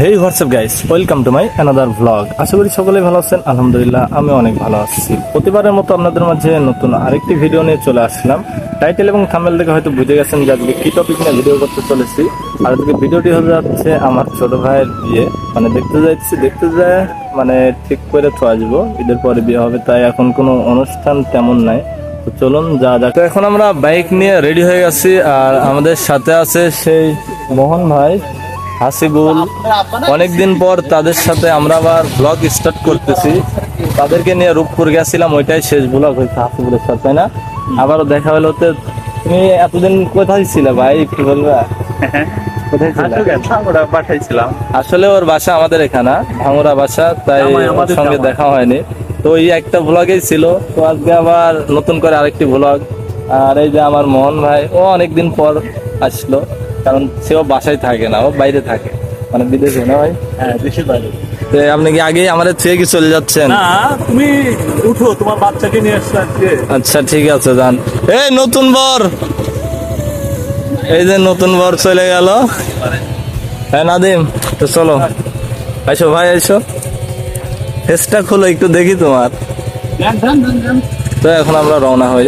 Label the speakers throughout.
Speaker 1: Hey what's up guys, welcome to my another vlog. আশা করি সকলেই ভালো আছেন। আলহামদুলিল্লাহ আমি অনেক ভালো আছি। প্রতিবারের মতো আপনাদের মাঝে নতুন আরেকটি ভিডিও নিয়ে চলে আসলাম। টাইটেল এবং থাম্বনেল দেখে হয়তো বুঝে গেছেন যে আজকে কি টপিক নিয়ে ভিডিও করতে চলেছি। আর আজকে ভিডিওটি হয়ে যাচ্ছে আমার ছোট ভাইয়ের বিয়ে, মানে দেখতে যায় মানে ঠিক করে তো আসবো, ঈদের পরে বিয়ে হবে, তাই এখন কোনো অনুষ্ঠান তেমন নাই। তো চলুন যা যাক। তো এখন আমরা বাইক নিয়ে রেডি হয়ে গেছি, আর আমাদের সাথে আছে সেই মোহন ভাই, হাসিবুল। অনেকদিন পর তাদের সাথে আমরা আবার ব্লগ স্টার্ট করতেছি। তাদেরকে নিয়ে রূপপুর গেছিলাম, ওইটাই শেষ ব্লগ হয়েছে হাসিবুলের সাথে, তাই না? আবারও দেখা হলো। তুমি এতদিন কোথায় ছিলে ভাই, একটু বলবা? পাঠাইছিলাম আসলে, ওর বাসা আমাদের এখানে ভাঙুরা বাসা, তাই আমার সঙ্গে দেখা হয়নি। তো এই একটা ব্লগেই ছিল। তো আজকে আবার নতুন করে আরেকটি ব্লগ। আর এই যে আমার মোহন ভাই, ও অনেকদিন পর আসলো, কারণ সেও বাসায় থাকে না, ও বাইরে থাকে, মানে বিদেশে না ভাই? হ্যাঁ, দেশের বাইরে। আপনি কি আগেই আমাদের থেকে কি চলে যাচ্ছেন?
Speaker 2: না, তুমি উঠো, তোমার বাচ্চাকে নিয়ে আসছো আজকে।
Speaker 1: আচ্ছা ঠিক আছে, যান। এই নতুন বর, এই যে নতুন বর চলে গেল। হ্যাঁ নাদিম, তো চলো আইসো ভাই, আইসো, ফেসটা খোলো একটু দেখি তোমার। তো এখন আমরা রওনা হই।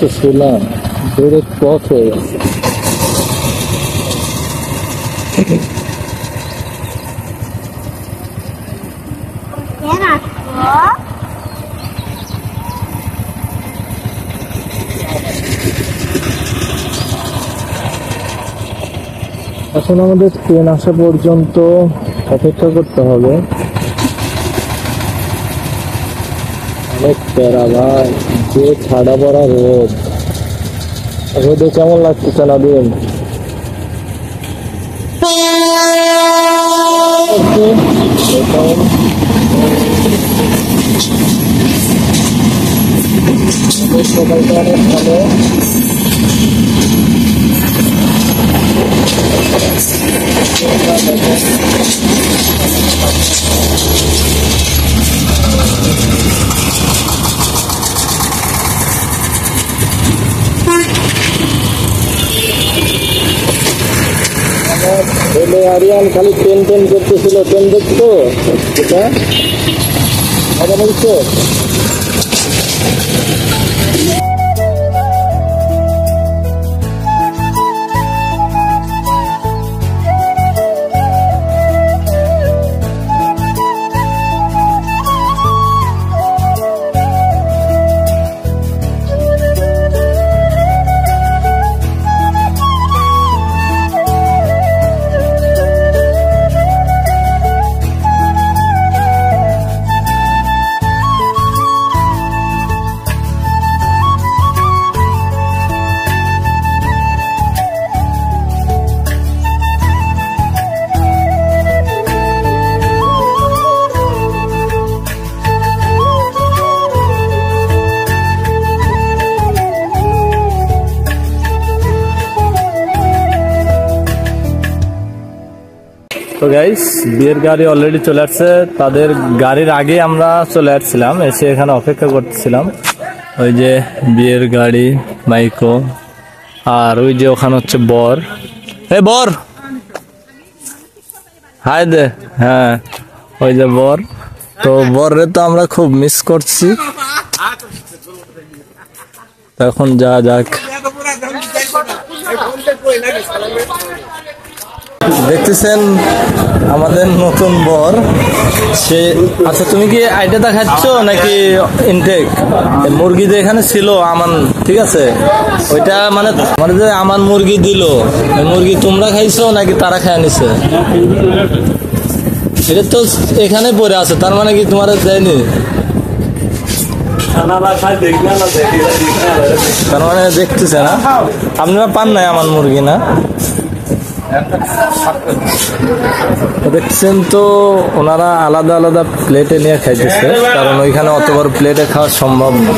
Speaker 1: তো ছিলাম, দূরে পথ হয়ে গেছে। এখন আমাদের ট্রেন আসা পর্যন্ত অপেক্ষা করতে হবে। অনেক প্যারা ভাই, যে ঠাডা পড়া রোদ, রোদে কেমন লাগতেছে নাদিম? সবাইকে অনেক ভালো। আরিয়ান খালি ট্রেন করতেছিল, ট্রেন দেখতো এটা কথা বলছো। তো গাইস, বিয়ের গাড়ি অলরেডি চলে আসছে। তাদের গাড়ির আগে আমরা চলে আসছিলাম, এসে এখানে অপেক্ষা করতেছিলাম। ওই যে বিয়ের গাড়ি, মাইকো, আর ওই যে ওখানে হচ্ছে বর। এই বর, হাই দে। হ্যাঁ, ওই যে বর। তো বররে তো আমরা খুব মিস করছি। এখন যা যাক। দেখতেছেন আমাদের নতুন বর, সে। আচ্ছা, তুমি কি আইডিয়াটা খাচ্ছ নাকি ইনটেক? মুরগি যে এখানে ছিল আমান, ঠিক আছে, ওইটা মানে আমার যে আমান মুরগি দিল, ওই মুরগি তোমরা খাইছো নাকি তারা খায় নিছে? এটা তো এখানে পড়ে আছে, তার মানে কি তোমার দেয়নি? তার মানে দেখতেছে না, আপনারা পান নাই আমার মুরগি না? দেখছেন তো ওনারা আলাদা আলাদা প্লেটে নিয়ে খাইতেছে, কারণ ওইখানে অত বড় প্লেটে খাওয়া সম্ভব না।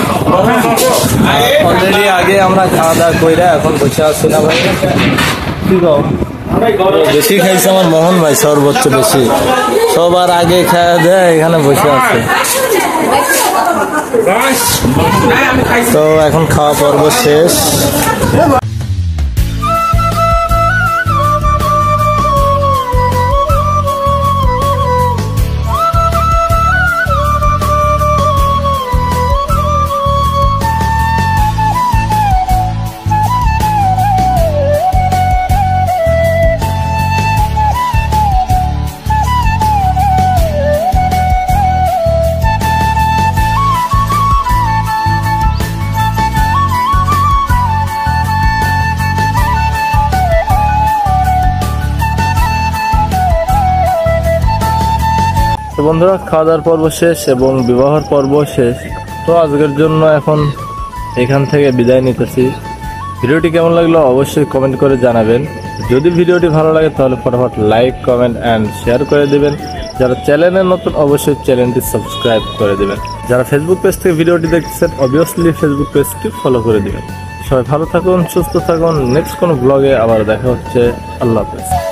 Speaker 1: অলরেডি আগে আমরা খাওয়া দাওয়া কইরা এখন বসে আছি না ভাই, কি কও? বেশি খাইছে আমার মোহন ভাই, সর্বোচ্চ বেশি। সবার আগে খাওয়া দেয়, এখানে বসে আছে। তো এখন খাওয়া পর্ব শেষ। তো বন্ধুরা, খাওয়া দাওয়ার পর্ব শেষ এবং বিবাহের পর্ব শেষ। তো আজকের জন্য এখন এখান থেকে বিদায় নিতেছি। ভিডিওটি কেমন লাগলো অবশ্যই কমেন্ট করে জানাবেন। যদি ভিডিওটি ভালো লাগে তাহলে ফটাফট লাইক, কমেন্ট অ্যান্ড শেয়ার করে দেবেন। যারা চ্যানেলে নতুন অবশ্যই চ্যানেলটি সাবস্ক্রাইব করে দেবেন। যারা ফেসবুক পেজ থেকে ভিডিওটি দেখছেন অবভিয়াসলি ফেসবুক পেজটি ফলো করে দেবেন। সবাই ভালো থাকুন, সুস্থ থাকুন। নেক্সট কোনো ব্লগে আবার দেখা হচ্ছে। আল্লাহ হাফেজ।